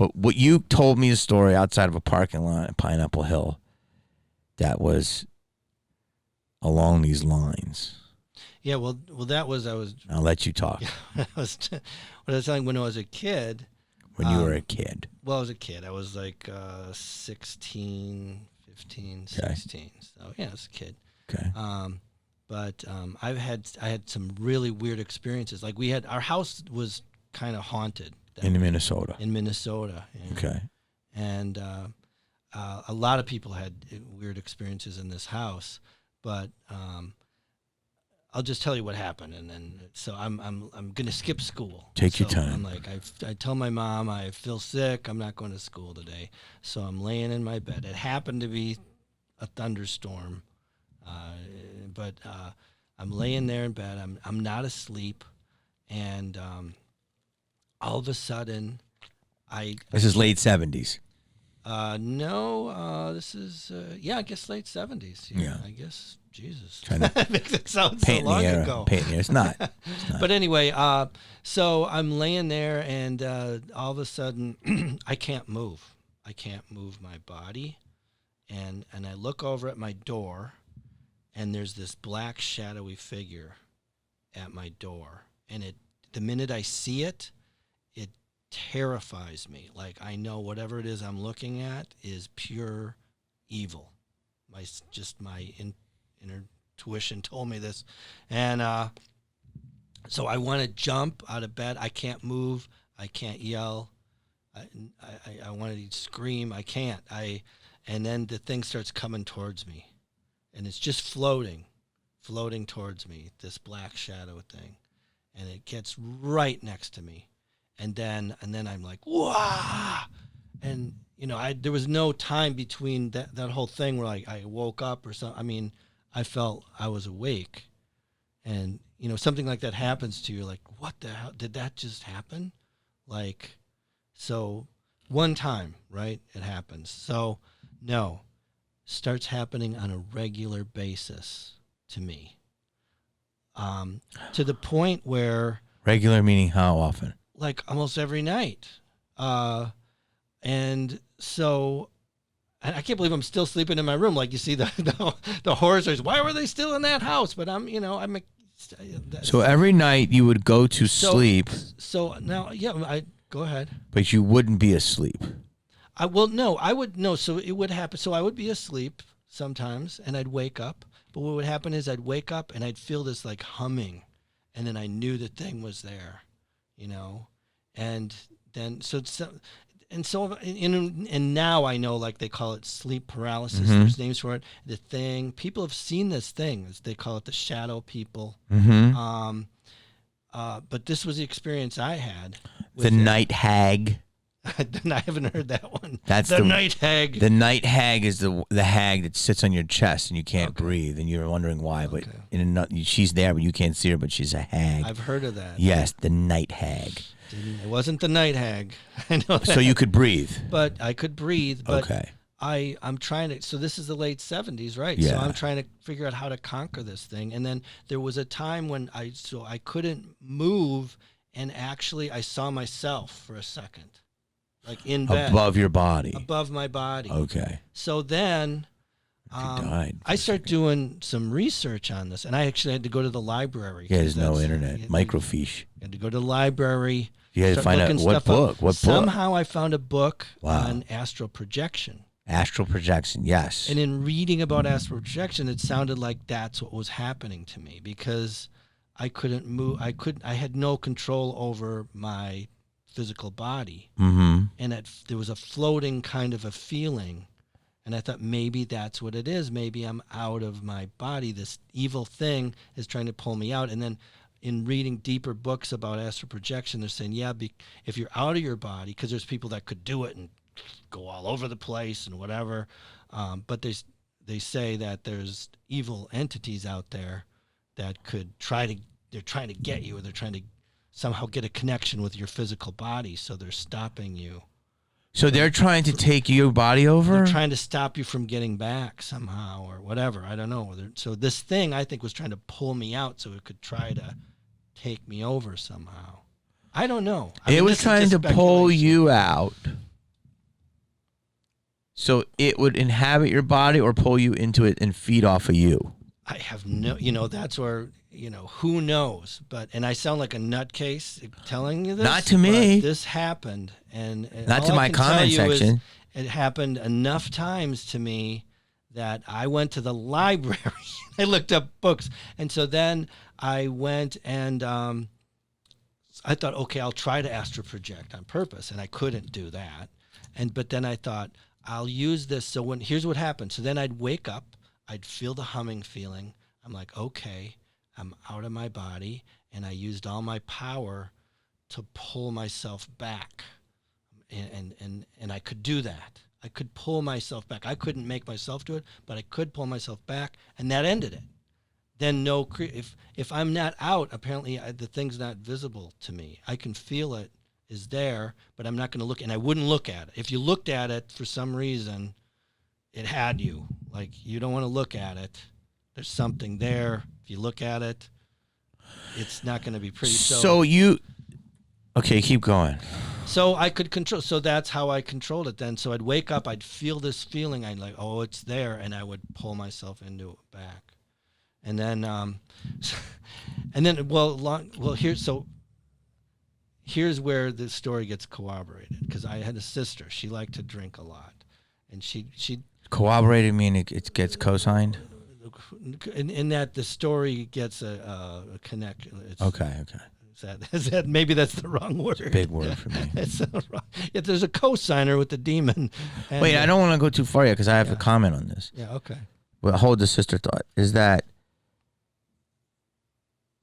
But what you told me a story outside of a parking lot at Pineapple Hill that was along these lines. Yeah, well, that was I'll let you talk. I was telling when I was a kid. When you were a kid. Well, I was a kid. I was like 16, 15, 16. So yeah, I was a kid. Okay. But I had some really weird experiences. Like our house was kind of haunted. In Minnesota. In Minnesota. Okay. And a lot of people had weird experiences in this house, but I'll just tell you what happened, and then so I'm gonna skip school. Take your time. I'm like I tell my mom I feel sick. I'm not going to school today, so I'm laying in my bed. It happened to be a thunderstorm, but I'm laying there in bed. I'm not asleep, and all of a sudden, This is late 70s. No, this is I guess late 70s. Yeah. I guess. Jesus. Trying to makes it sound so long ago. It's not. But anyway, so I'm laying there, and all of a sudden, I can't move. I can't move my body, and I look over at my door, and there's this black shadowy figure at my door, and the minute I see it, it terrifies me. Like I know whatever it is I'm looking at is pure evil. My intuition told me this, and so I want to jump out of bed. I can't move. I can't yell. I want to scream. I can't. And then the thing starts coming towards me, and it's just floating towards me. This black shadow thing, and it gets right next to me, and then I'm like, wah, and there was no time between that whole thing where I woke up or something. I mean, I felt I was awake, and something like that happens to you. Like, what the hell did that just happen? Like, so one time, right? It happens. So no, starts happening on a regular basis to me. To the point where Regular meaning how often? Like almost every night. And so I can't believe I'm still sleeping in my room. Like you see the horror stories. Why were they still in that house? But So every night you would go to sleep. So now, I go ahead. But you wouldn't be asleep. I would no. So it would happen. So I would be asleep sometimes, and I'd wake up. But what would happen is I'd wake up and I'd feel this like humming, and then I knew the thing was there, and then and now I know, like they call it sleep paralysis. Mm-hmm. There's names for it. The thing, people have seen this thing. They call it the shadow people. Mm-hmm. But this was the experience I had. The night hag. I haven't heard that one. That's the night hag. The night hag is the hag that sits on your chest and you can't breathe, and you're wondering why. But she's there, but you can't see her. But she's a hag. I've heard of that. Yes, the night hag. It wasn't the night hag. I know that. So you could breathe. But I could breathe. But okay. I'm trying to. So this is the late 70s, right? Yeah. So I'm trying to figure out how to conquer this thing. And then there was a time when I couldn't move, and actually I saw myself for a second. Like in bed. Above your body. Above my body. Okay. So then I started doing some research on this, and I actually had to go to the library. Yeah, there's no internet. Microfiche. I had to go to the library. You had to find out what book. Somehow I found a book on astral projection. Astral projection, yes. And in reading about astral projection, it sounded like that's what was happening to me, because I couldn't move. I had no control over my physical body. Mm-hmm. And there was a floating kind of a feeling, and I thought maybe that's what it is. Maybe I'm out of my body. This evil thing is trying to pull me out. And then in reading deeper books about astral projection, they're saying, if you're out of your body, because there's people that could do it and go all over the place and whatever, but they say that there's evil entities out there that could they're trying to get you, or they're trying to somehow get a connection with your physical body, so they're stopping you. So they're trying to take your body over? They're trying to stop you from getting back somehow, or whatever. I don't know. So this thing, I think, was trying to pull me out so it could try to take me over somehow. I don't know. It was trying to pull you out. So it would inhabit your body or pull you into it and feed off of you. I have no, that's where, who knows? And I sound like a nutcase telling you this. Not to me. But this happened, and Not all to I my can tell comment you is section. it happened enough times to me that I went to the library. I looked up books, and so then I went and I thought, okay, I'll try to astral project on purpose, and I couldn't do that. But then I thought I'll use this. So here's what happened. So then I'd wake up. I'd feel the humming feeling. I'm like, okay, I'm out of my body, and I used all my power to pull myself back, and I could do that. I could pull myself back. I couldn't make myself do it, but I could pull myself back, and that ended it. Then if I'm not out, apparently the thing's not visible to me. I can feel it is there, but I'm not going to look, and I wouldn't look at it. If you looked at it for some reason, it had you. Like, you don't want to look at it. There's something there. If you look at it, it's not going to be pretty. Okay, keep going. So I could control. So that's how I controlled it then. So I'd wake up, I'd feel this feeling. I'd like, oh, it's there, and I would pull myself into it back. And then, here's where the story gets corroborated, because I had a sister. She liked to drink a lot, and she corroborated mean it gets co-signed. In that the story gets a connect. Okay. Is that maybe that's the wrong word? It's a big word for me. It's wrong. If there's a co-signer with the demon. Wait, I don't want to go too far yet because I have a comment on this. Yeah. Okay. Well, hold the sister thought. Is that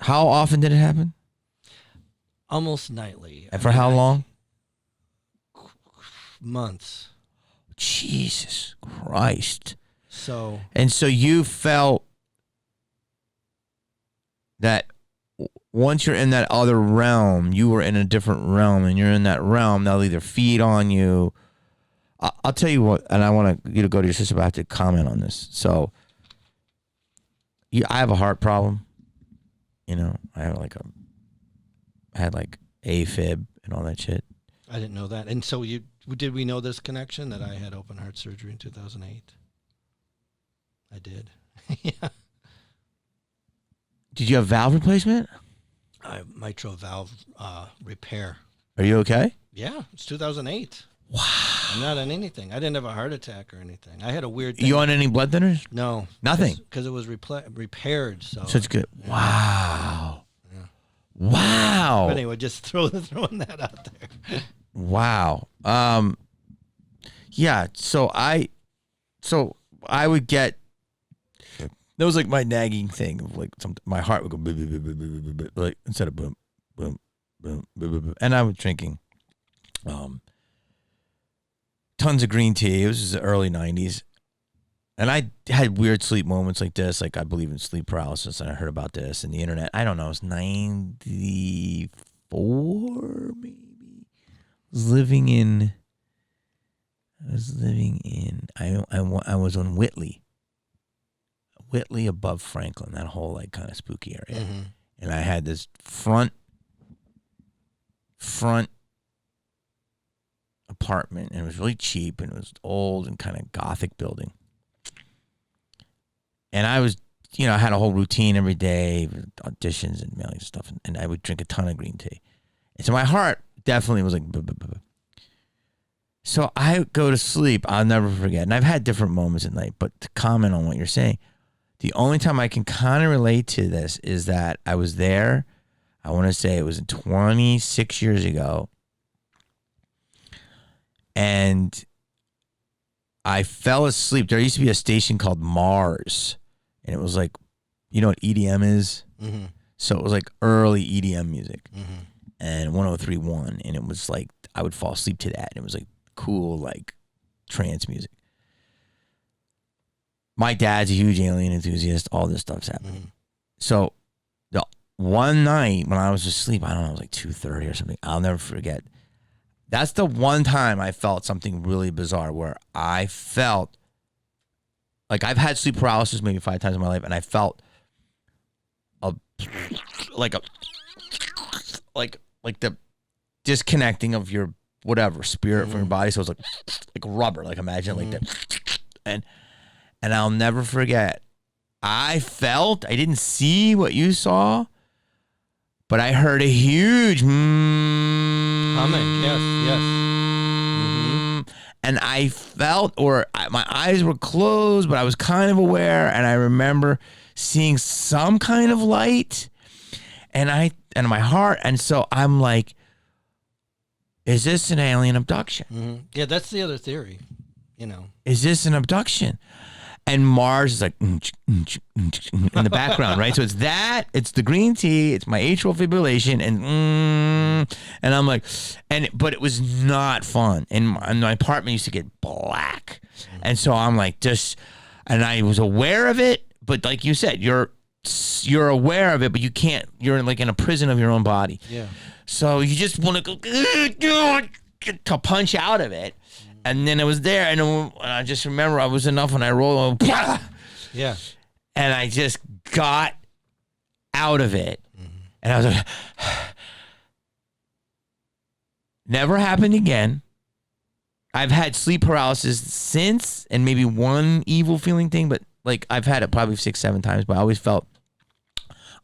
how often did it happen? Almost nightly. And for how long? Months. Jesus Christ. So you felt that once you're in that other realm, you were in a different realm, and you're in that realm, they'll either feed on you. I'll tell you what, and I want you to go to your sister, but I have to comment on this. So I have a heart problem. I had AFib and all that shit. I didn't know that. And so did we know this connection that I had open heart surgery in 2008? I did. Yeah. Did you have valve replacement? Mitral valve repair. Are you okay? Yeah, it's 2008. Wow. I'm not on anything. I didn't have a heart attack or anything. I had a weird thing. You on any blood thinners? No. Nothing? Because it was repaired. So it's good. Yeah. Wow. Yeah. Wow. But anyway, just throwing that out there. Wow. Yeah. So I would get. That was like my nagging thing of my heart would go like instead of boom, boom, boom, boom, boom, boom. And I was drinking tons of green tea. It was just the early 90s. And I had weird sleep moments like this. Like, I believe in sleep paralysis, and I heard about this and the internet. I don't know. It was 94 maybe. I was living in I was on Whitley above Franklin, that whole kind of spooky area. Mm-hmm. And I had this front apartment, and it was really cheap, and it was old and kind of gothic building. And I was, I had a whole routine every day, auditions and mailing stuff, and I would drink a ton of green tea. And so my heart definitely was like, buh, buh, buh. So I go to sleep. I'll never forget. And I've had different moments at night, but to comment on what you're saying, the only time I can kind of relate to this is that I was there. I want to say it was 26 years ago. And I fell asleep. There used to be a station called Mars. And it was like, you know what EDM is? Mm-hmm. So it was like early EDM music. Mm-hmm. And 103.1. And it was like, I would fall asleep to that. And it was like cool, trance music. My dad's a huge alien enthusiast. All this stuff's happening. Mm-hmm. So the one night when I was asleep, I don't know, it was like 2:30 or something. I'll never forget. That's the one time I felt something really bizarre where I felt like I've had sleep paralysis maybe 5 times in my life, and I felt like the disconnecting of your whatever spirit from your body. So it was like rubber, like imagine like that. And I'll never forget. I didn't see what you saw, but I heard a huge humming. Yes. And I felt, my eyes were closed, but I was kind of aware, and I remember seeing some kind of light, and my heart, and so I'm like, is this an alien abduction? Yeah, that's the other theory, Is this an abduction? And Mars is like in the background, right? So it's the green tea, it's my atrial fibrillation, and I'm like, but it was not fun. And my apartment used to get black, and so I'm like, and I was aware of it, but like you said, you're aware of it, but you can't. You're like in a prison of your own body. Yeah. So you just want to go to punch out of it. And then it was there, and I just remember I was enough when I rolled. Yeah. And I just got out of it. And I was like, never happened again. I've had sleep paralysis since, and maybe one evil feeling thing, but like I've had it probably 6-7 times, but I always felt,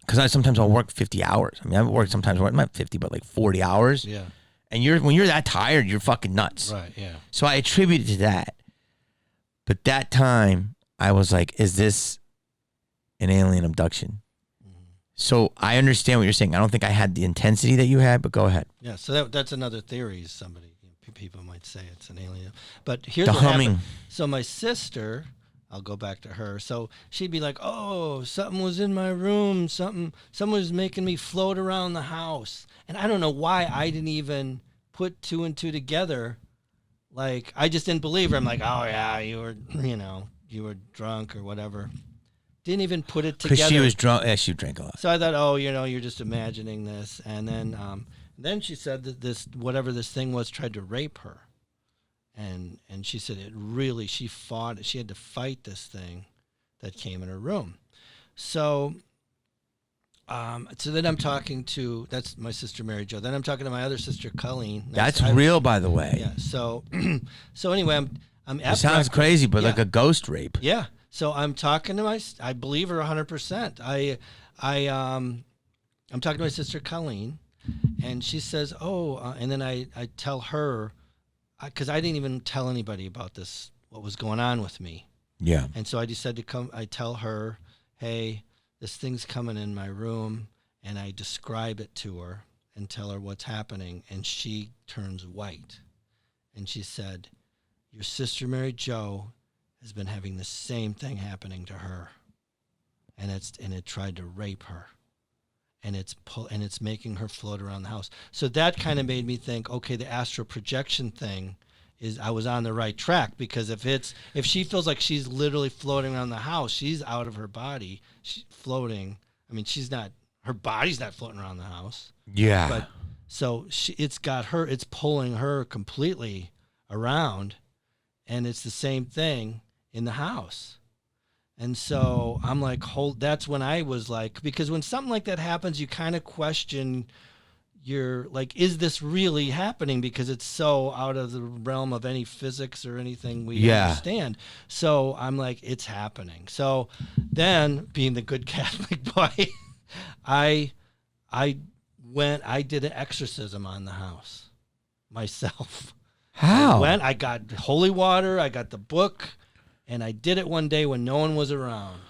because sometimes I'll work 50 hours. I mean, I've worked sometimes, not 50, but like 40 hours. Yeah. And when you're that tired, you're fucking nuts. Right, yeah. So I attribute it to that. But that time, I was like, is this an alien abduction? So I understand what you're saying. I don't think I had the intensity that you had, but go ahead. Yeah, so that's another theory. People might say it's an alien. But here's The what humming. happened. So my sister, I'll go back to her. So she'd be like, oh, something was in my room. Someone was making me float around the house. And I don't know why I didn't even put 2 and 2 together. Like, I just didn't believe her. I'm like, oh, yeah, you were drunk or whatever. Didn't even put it together. Because she was drunk. Yeah, she drank a lot. So I thought, oh, you're just imagining this. And then she said that whatever this thing was, tried to rape her. And she said she fought. She had to fight this thing that came in her room. So then I'm talking to, that's my sister Mary Jo. Then I'm talking to my other sister Colleen. That's real, by the way. Yeah. So anyway, I'm It sounds crazy, but like a ghost rape. Yeah. So I'm talking to I believe her 100%. I'm talking to my sister Colleen, and she says, and then I tell her, because I didn't even tell anybody about this, what was going on with me. Yeah. And so I decided I tell her, hey, this thing's coming in my room, and I describe it to her and tell her what's happening, and she turns white. And she said, your sister Mary Jo has been having the same thing happening to her, and it tried to rape her, and it's making her float around the house. So that kind of made me think, okay, the astral projection thing I was on the right track, because if she feels like she's literally floating around the house, she's out of her body, she's floating. I mean, her body's not floating around the house. Yeah. But so it's pulling her completely around, and it's the same thing in the house. And so I'm like, that's when I was like, because when something like that happens, you kind of question, you're like, is this really happening? Because it's so out of the realm of any physics or anything we understand. So I'm like, it's happening. So then, being the good Catholic boy, I did an exorcism on the house myself. How? I got holy water, I got the book, and I did it one day when no one was around.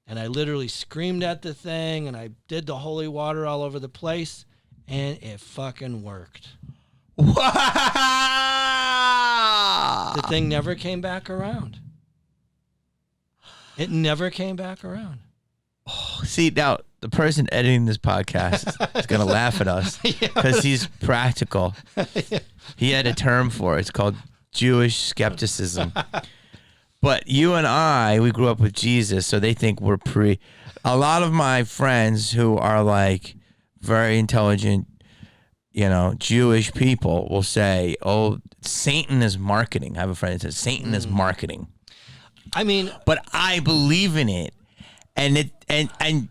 And I literally screamed at the thing, and I did the holy water all over the place, and it fucking worked. Wow! The thing never came back around. It never came back around. Oh, see, now the person editing this podcast is going to laugh at us because he's practical. He had a term for it. It's called Jewish skepticism. But you and we grew up with Jesus, so they think we're a lot of my friends who are like very intelligent, Jewish people will say, oh, Satan is marketing. I have a friend that says Satan is marketing. I mean, but I believe in it. and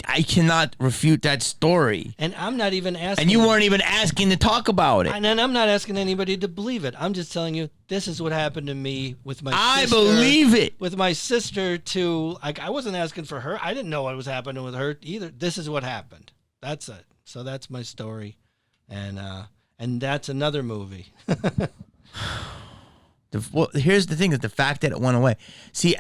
I cannot refute that story. And I'm not even asking. And you weren't even asking to talk about it. And I'm not asking anybody to believe it. I'm just telling you this is what happened to me with my I sister. believe it. With my sister too. Like, I wasn't asking for her. I didn't know what was happening with her either. This is what happened. That's it. So that's my story. And that's another movie. Well, here's the thing: is the fact that it went away. See,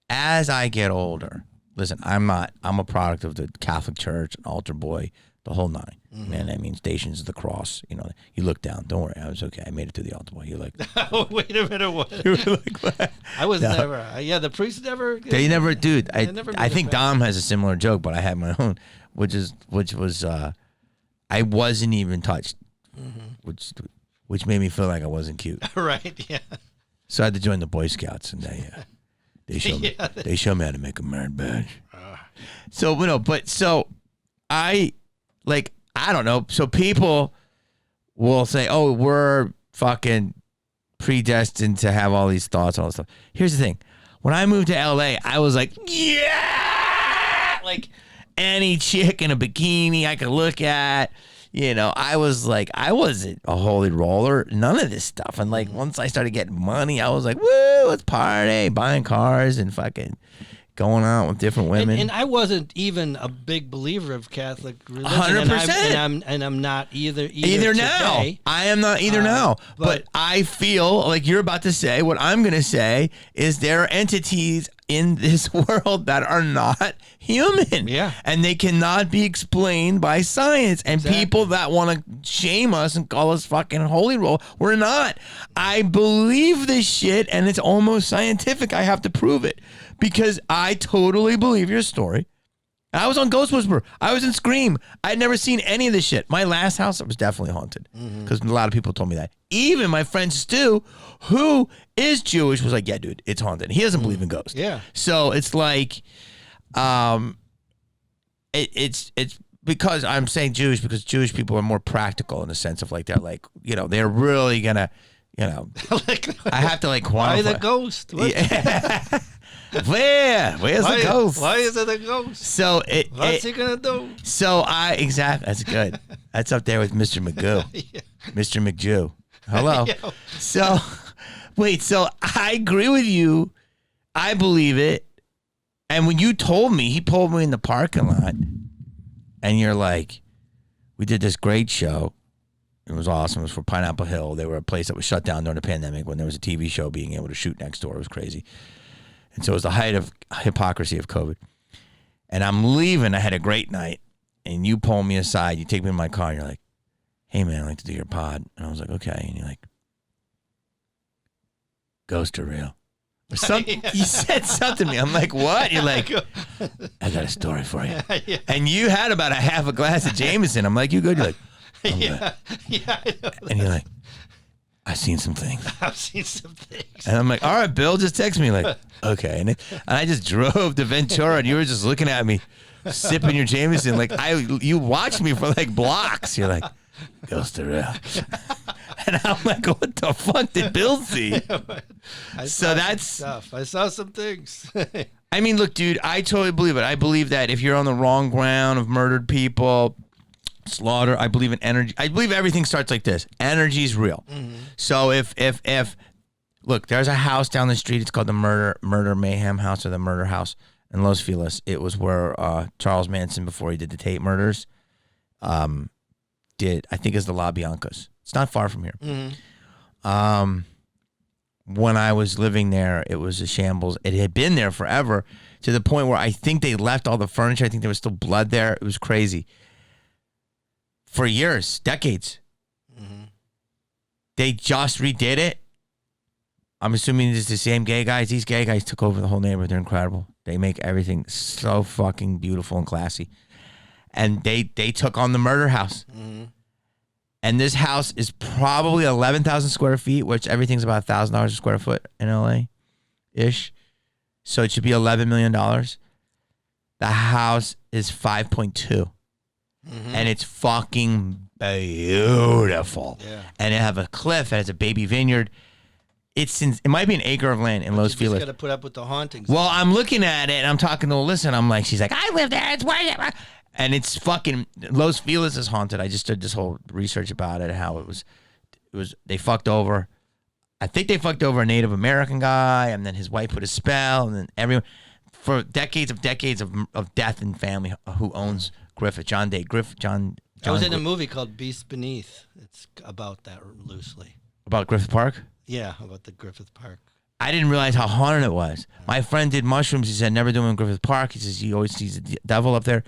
as I get older, listen, I'm a product of the Catholic Church, an altar boy, the whole nine. Mm-hmm. Man, I mean, Stations of the Cross. You know, you look down. Don't worry, I was okay. I made it to the altar boy. You're like, oh, wait a minute, what? You were like, what? I was never. The priest never. They never, dude. I think Dom has a similar joke, but I had my own, which was I wasn't even touched, mm-hmm. which made me feel like I wasn't cute. Right. Yeah. So I had to join the Boy Scouts, and they showed me they showed me how to make a merit badge. So I don't know. So people will say, "Oh, we're fucking predestined to have all these thoughts, all this stuff." Here's the thing: when I moved to LA, I was like, "Yeah!" Like any chick in a bikini I could look at. You know, I was like, I wasn't a holy roller, none of this stuff. And like, once I started getting money, I was like, woo, let's party, buying cars and fucking going out with different women. And I wasn't even a big believer of Catholic religion. 100%. And I'm not either now. Today. I am not either now. But I feel like you're about to say, what I'm going to say is there are entities in this world that are not human. Yeah. And they cannot be explained by science. And people that want to shame us and call us fucking holy roll, we're not. I believe this shit, and it's almost scientific. I have to prove it because I totally believe your story. I was on Ghost Whisperer. I was in Scream. I'd never seen any of this shit. My last house was definitely haunted because a lot of people told me that. Even my friend Stu, who is Jewish, was like, "Yeah, dude, it's haunted." He doesn't believe in ghosts. Yeah. So it's like, it's because I'm saying Jewish because Jewish people are more practical in the sense of like they're like, you know, they're really gonna, you know, I have to like quantify. Why the ghost? Yeah. Where's the ghost? Why is it a ghost? So what's he gonna do? So exactly, that's good. That's up there with Mr. Magoo, yeah. Mr. McJew. Hello. So I agree with you. I believe it. And when you told me, he pulled me in the parking lot, and you're like, we did this great show. It was awesome. It was for Pineapple Hill. They were a place that was shut down during the pandemic when there was a TV show being able to shoot next door. It was crazy. And so it was the height of hypocrisy of COVID. And I'm leaving. I had a great night. And you pull me aside. You take me in my car. And you're like, "Hey, man, I'd like to do your pod." And I was like, "Okay." And you're like, "Ghosts are real." You said something to me. I'm like, "What?" You're like, "I got a story for you." Yeah. And you had about a half a glass of Jameson. I'm like, "You good?" You're like, "Yeah. I know." And you're like, "I've seen some things." I've seen some things. And I'm like, "All right, Bill, just text me." Like, okay. And I just drove to Ventura, and you were just looking at me, sipping your Jameson. Like, you watched me for like blocks. You're like, "Ghosts are real." And I'm like, "What the fuck did Bill see?" I saw some things. I mean, look, dude, I totally believe it. I believe that if you're on the wrong ground of murdered people, slaughter, I believe in energy. I believe everything starts like this. Energy is real. Mm-hmm. So if look, there's a house down the street. It's called the Murder Mayhem House or the Murder House in Los Feliz. It was where Charles Manson, before he did the Tate murders, did, I think it's the La Biancas. It's not far from here. Mm-hmm. When I was living there, it was a shambles. It had been there forever to the point where I think they left all the furniture. I think there was still blood there. It was crazy. For years, decades. Mm-hmm. They just redid it. I'm assuming it's the same gay guys. These gay guys took over the whole neighborhood. They're incredible. They make everything so fucking beautiful and classy. And they took on the murder house. Mm-hmm. And this house is probably 11,000 square feet, which everything's about $1,000 a square foot in LA-ish. So it should be $11 million. The house is 5.2. Mm-hmm. And it's fucking beautiful. Yeah. And it have a cliff. It has a baby vineyard. it might be an acre of land in Los You just Feliz. got to put up with the hauntings. Well, I'm looking at it and I'm talking to Alyssa and I'm like, she's like, I live there. It's why, and it's fucking Los Feliz is haunted. I just did this whole research about it, how it was they fucked over. I think they fucked over a Native American guy, and then his wife put a spell, and then everyone for decades of death and family. Who owns Griffith? John Day Griffith. I was in a movie called Beast Beneath. It's about that loosely. About Griffith Park. Yeah, about the Griffith Park. I didn't realize how haunted it was. My friend did mushrooms. He said never do them in Griffith Park. He says he always sees the devil up there.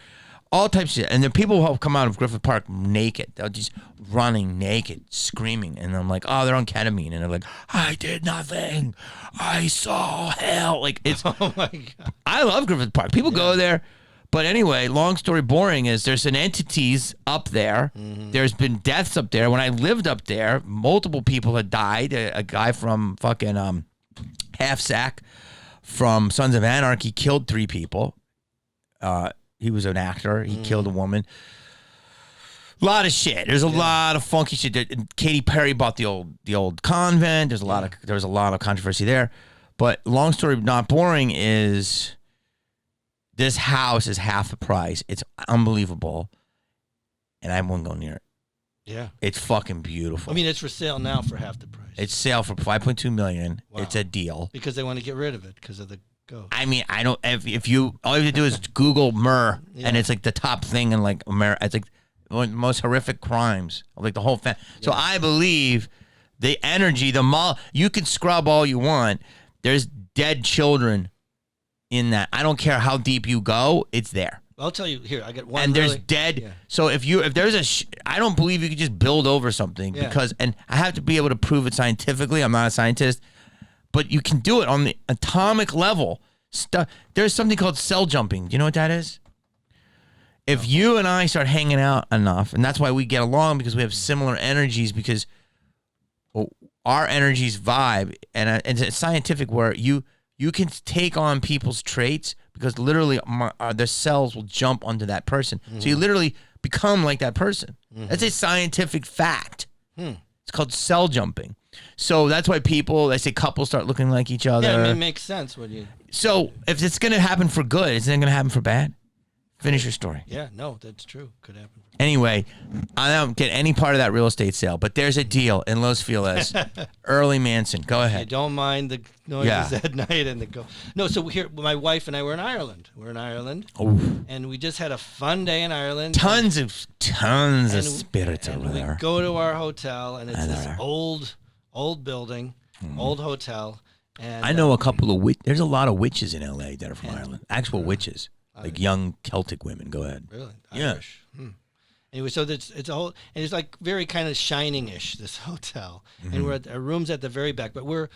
All types of shit. And the people who come out of Griffith Park naked. They're just running naked, screaming. And I'm like, oh, they're on ketamine. And they're like, I did nothing. I saw hell. Like, it's. Oh, my God. I love Griffith Park. People go there. But anyway, long story boring is there's an entities up there. Mm-hmm. There's been deaths up there. When I lived up there, multiple people had died. A guy from fucking Half Sack from Sons of Anarchy killed 3 people. He was an actor. He killed a woman. A lot of shit. There's a lot of funky shit. Katy Perry bought the old convent. There was a lot of controversy there. But long story not boring is this house is half the price. It's unbelievable. And I won't go near it. Yeah. It's fucking beautiful. I mean, it's for sale now for half the price. It's sale for $5.2 million. Wow. It's a deal. Because they want to get rid of it because of the ghost. I mean, I don't. If you all you have to do is Google myrrh, and it's like the top thing in like America. It's like one of the most horrific crimes of like the whole family. Yeah. So I believe the energy, you can scrub all you want. There's dead children in that. I don't care how deep you go. It's there. I'll tell you here. I got one. And there's dead. Yeah. So if there's I don't believe you can just build over something because, and I have to be able to prove it scientifically. I'm not a scientist. But you can do it on the atomic level. There's something called cell jumping. Do you know what that is? If you and I start hanging out enough, and that's why we get along because we have similar energies because our energies vibe, and it's scientific where you can take on people's traits because literally their cells will jump onto that person. Mm-hmm. So you literally become like that person. Mm-hmm. That's a scientific fact. It's called cell jumping. So that's why they say couples start looking like each other. Yeah, I mean, it makes sense when you. So if it's going to happen for good, isn't it going to happen for bad? Finish your story. Yeah, no, that's true. Could happen. Anyway, I don't get any part of that real estate sale, but there's a deal in Los Feliz. Early Manson. Go ahead. I don't mind the noises at night and the go. No, so here, my wife and I were in Ireland. And we just had a fun day in Ireland. Tons of spirits over there. We go to our hotel, and it's this old building, old hotel. And I know a couple of there's a lot of witches in LA that are from Ireland. Actual witches, like young Celtic women. Go ahead. Really? Yeah. Irish. Anyway, so it's a whole, and it's like very kind of Shining-ish, this hotel. Mm-hmm. And we're at our room's at the very back, but we're,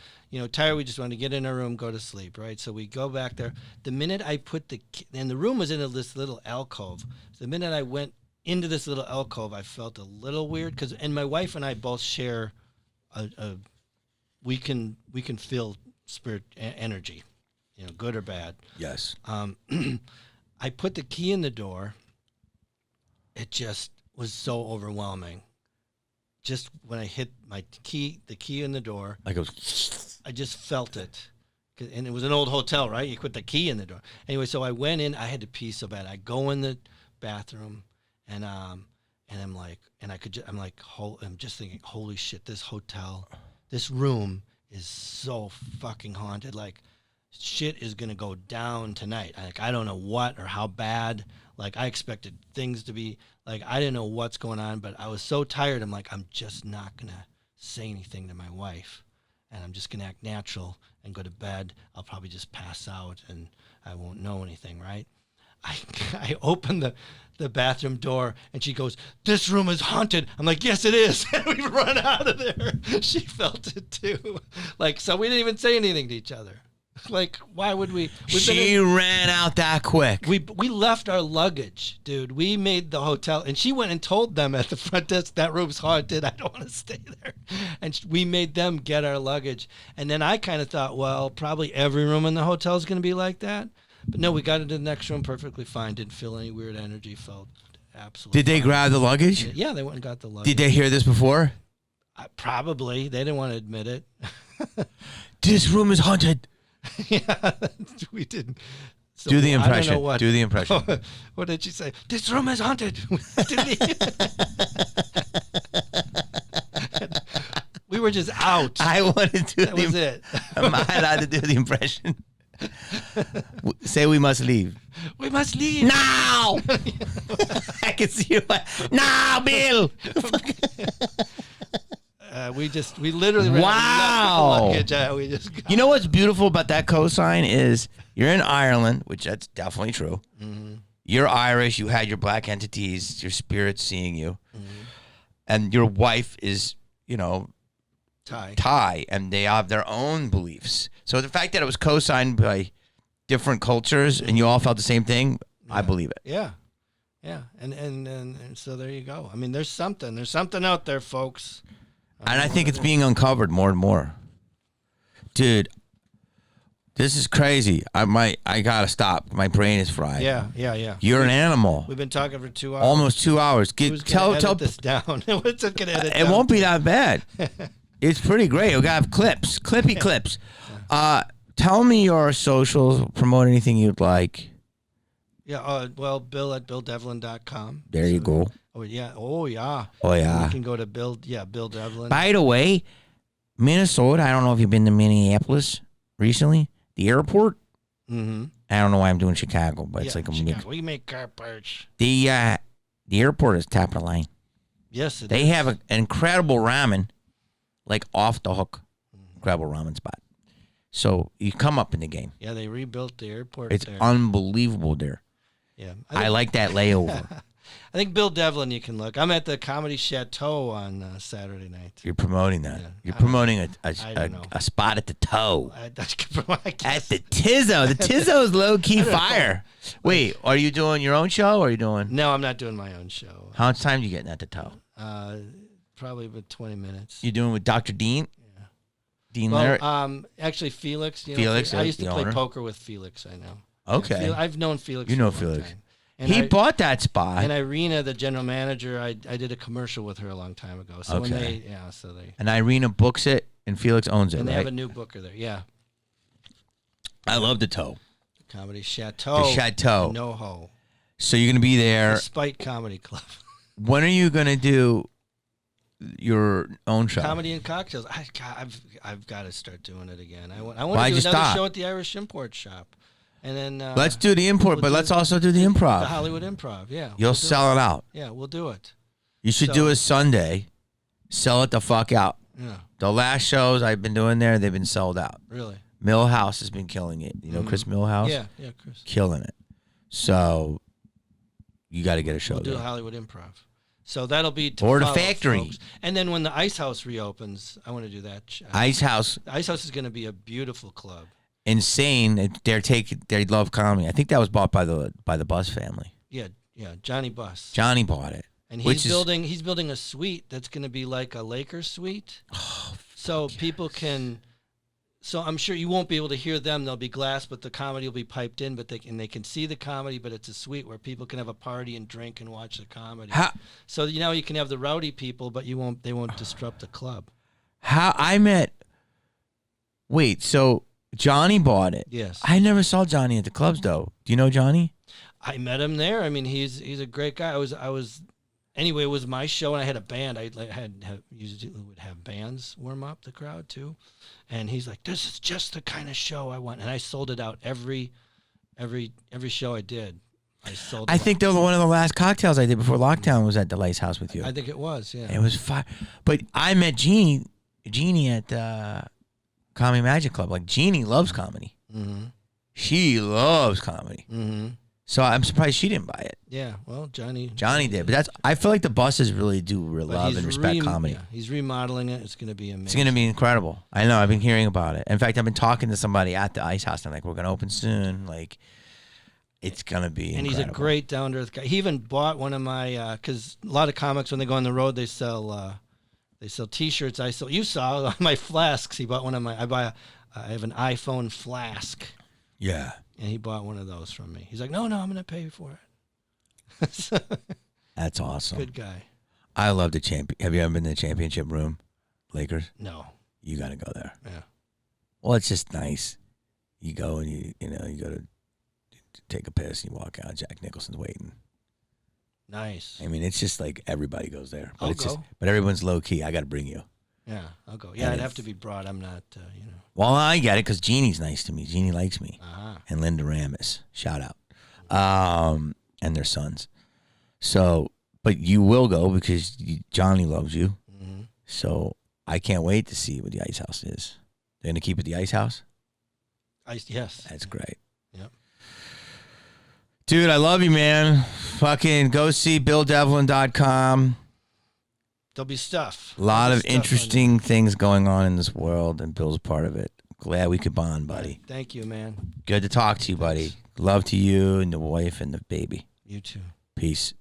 tired. We just want to get in our room, go to sleep, right? So we go back there. The minute I put and the room was in this little alcove. So the minute I went into this little alcove, I felt a little weird and my wife and I both share we can feel spirit energy, good or bad. Yes. I put the key in the door. It just was so overwhelming. Just when I hit the key in the door, I just felt it. And it was an old hotel, right? You put the key in the door. Anyway, so I went in. I had to pee so bad. I go in the bathroom, and I'm just thinking, holy shit, this hotel, this room is so fucking haunted. Like, shit is gonna go down tonight. I don't know what or how bad. Like, I expected things to be like, I didn't know what's going on, but I was so tired. I'm like, I'm just not gonna say anything to my wife, and I'm just gonna act natural and go to bed. I'll probably just pass out and I won't know anything, right? I open the bathroom door, and she goes, "This room is haunted." I'm like, "Yes, it is." And we run out of there. She felt it too. Like, so we didn't even say anything to each other. Like, why would we? She ran out that quick. We left our luggage, dude. We made the hotel, and she went and told them at the front desk, "That room's haunted. I don't want to stay there." And we made them get our luggage. And then I kind of thought, well, probably every room in the hotel is going to be like that. But no, we got into the next room perfectly fine. Didn't feel any weird energy. Felt absolutely Did they fine. grab the luggage? Yeah, they went and got the luggage. Did they hear this before? Probably. They didn't want to admit it. This room is haunted. Yeah, we didn't. So Do the I don't impression. know what. Do the impression. What did she say? This room is haunted. We were just out. I want to do That was it. Am I allowed to do the impression? Say we must leave. We must leave Now! I can see you. Now, Bill! We literally ran Wow. luggage out. We just got, You know what's beautiful about that cosign is you're in Ireland, which that's definitely true. mm-hmm. You're Irish. You had your black entities, your spirits seeing you. Mm-hmm. And your wife is, you know, Thai, and they have their own beliefs. So the fact that it was co-signed by different cultures and you all felt the same thing, I believe it. Yeah. Yeah. And so there you go. I mean, there's something out there, folks. And I think it's being uncovered more and more. Dude, this is crazy. I gotta stop. My brain is fried. Yeah. You're an animal. We've been talking for 2 hours. Almost 2 hours. Tell this down. What's it gonna edit? It won't be that bad. It's pretty great. We gotta have clips, clippy clips. Tell me your socials. Promote anything you'd like. Yeah. Well, Bill at BillDevlin.com. There you go. Oh yeah. Oh yeah. Oh yeah. You can go to Bill Devlin. By the way, Minnesota. I don't know if you've been to Minneapolis recently. The airport. Mm-hmm. I don't know why I'm doing Chicago, but it's like a mix. We make car parts. The airport is top of the line. Yes, They have an incredible ramen, like off the hook, incredible ramen spot. So you come up in the game. Yeah, they rebuilt the airport. It's there. unbelievable there. Yeah, I like that layover. I think Bill Devlin, you can look. I'm at the Comedy Chateau on Saturday night. You're promoting that. Yeah. You're promoting don't know. a spot at the toe. At At the Tizzo. The Tizzo's low key fire. Wait, are you doing your own show or are you doing? No, I'm not doing my own show. How much time are you getting at the toe? Probably about 20 minutes. You doing with Dr. Dean? Yeah. Dean Larry? Actually, Felix. You know, Felix, I used to the play owner. poker with Felix. I know. Okay. Yeah, I've known Felix. You know for a long Felix. time. And He bought that spot. And Irina, the general manager, I did a commercial with her a long time ago. So when Okay. they And Irina books it and Felix owns it, and they right? have a new booker there. Yeah. I love the toe. Comedy Chateau. The Chateau. NoHo. So you're going to be there. Spite Comedy Club. When are you going to do your own show? Comedy and cocktails. I've got to start doing it again. I want to Why'd do you another stop? show at the Irish Import Shop. And then Let's do the import, we'll but do let's also do the improv. the Hollywood Improv. Yeah. You'll we'll do sell it out. Yeah, we'll do it. You should do a Sunday. Sell it the fuck out. Yeah. The last shows I've been doing there, they've been sold out. Really? Millhouse has been killing it. You know Chris Millhouse? Yeah, Chris. Killing it. So you got to get a show We'll do there. a Hollywood Improv. So that'll be to Or the follow, Factory. folks. And then when the Ice House reopens, I want to do that. Ice House, The Ice House is going to be a beautiful club. insane. They love comedy. I think that was bought by the Bus family. Yeah, Johnny Buss. Johnny bought it. And Which he's building a suite that's going to be like a Lakers suite. So people can. So I'm sure you won't be able to hear them. There'll be glass, but the comedy will be piped in. But they can see the comedy. But it's a suite where people can have a party and drink and watch the comedy. So you can have the rowdy people, but they won't disrupt the club. Wait, so Johnny bought it. Yes. I never saw Johnny at the clubs though. Do you know Johnny? I met him there. I mean, he's a great guy. Anyway, it was my show, and I had a band. I usually would have bands warm up the crowd too, and he's like, "This is just the kind of show I want." And I sold it out every show I did. I think that was one of the last cocktails I did before lockdown was at the Lights House with you. I think it was. Yeah, It was fire. But I met Jeannie at Comedy Magic Club. Like Jeannie loves comedy. Mm-hmm. She loves comedy. Mm-hmm. So I'm surprised she didn't buy it. Yeah. Well, Johnny did, but I feel like the buses really do love and respect comedy. Yeah, he's remodeling it. It's going to be amazing. It's going to be incredible. I know. I've been hearing about it. In fact, I've been talking to somebody at the Ice House. And I'm like, we're going to open soon. Like, it's going to be And incredible. he's a great down-to-earth guy. He even bought one of my, because a lot of comics, when they go on the road, they sell T-shirts. You saw my flasks. He bought one of my, I have an iPhone flask. Yeah. And he bought one of those from me. He's like, no, I'm going to pay for it. That's awesome. Good guy. I love the champion. Have you ever been to the championship room, Lakers? No. you got to go there. Yeah. Well, it's just nice. You go and you go to take a piss and you walk out. Jack Nicholson's waiting. Nice. I mean, it's just like everybody goes there. But I'll it's go. just, but everyone's low key. I got to bring you. Yeah, I'll go. Yeah, And I'd have to be brought. I'm not, Well, I get it because Jeannie's nice to me. Jeannie likes me. Uh-huh. And Linda Ramis. Shout out. And their sons. So, but you will go because Johnny loves you. Mm-hmm. So I can't wait to see what the Ice House is. They're going to keep it the Ice House? Yes. That's great. Yep. Dude, I love you, man. Fucking go see BillDevlin.com. There'll be stuff. A lot of interesting things going on in this world, and Bill's a part of it. Glad we could bond, buddy. Thank you, man. Good to talk to you, buddy. Love to you and the wife and the baby. You too. Peace.